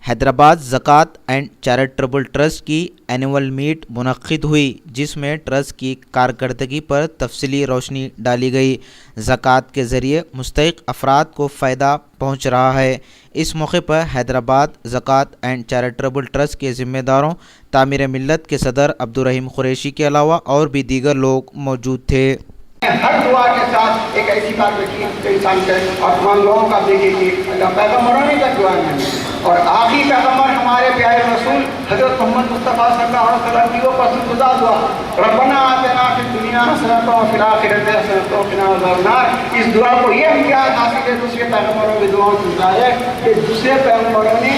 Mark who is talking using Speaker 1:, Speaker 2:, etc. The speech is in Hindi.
Speaker 1: हैदराबाद ज़कात एंड चैरिटेबल ट्रस्ट की एनुअल मीट मुनक़्क़िद हुई, जिसमें ट्रस्ट की कारकर्दगी पर तफसीली रोशनी डाली गई। ज़कात के ज़रिए मुस्तहिक़ अफराद को फ़ायदा पहुँच रहा है। इस मौके पर हैदराबाद ज़कात एंड चैरिटेबल ट्रस्ट के ज़िम्मेदारों, तामीर मिल्लत के सदर अब्दुर्रहीम कुरैशी के अलावा और भी दीगर लोग मौजूद थे।
Speaker 2: हर दुआ के साथ एक ऐसी बात रखी जो इंसान करे और तमाम लोगों का देखे कि पैगम्बरों ने तक दुआ नहीं, और आखिरी पैगम्बर हमारे प्यारे रसूल हज़रत मोहम्मद मुस्तफ़ा सल्लल्लाहु अलैहि वसल्लम की वो पसंदीदा दुआ, रब्बना आतिना फिद दुनिया हसनतन व फिल आखिरति हसनतन व क़िना अज़ाबन्नार। इस दुआ को ये इम्तियाज़ हासिल है दूसरे पैगम्बरों की दुआओं से है कि दूसरे पैगम्बरों ने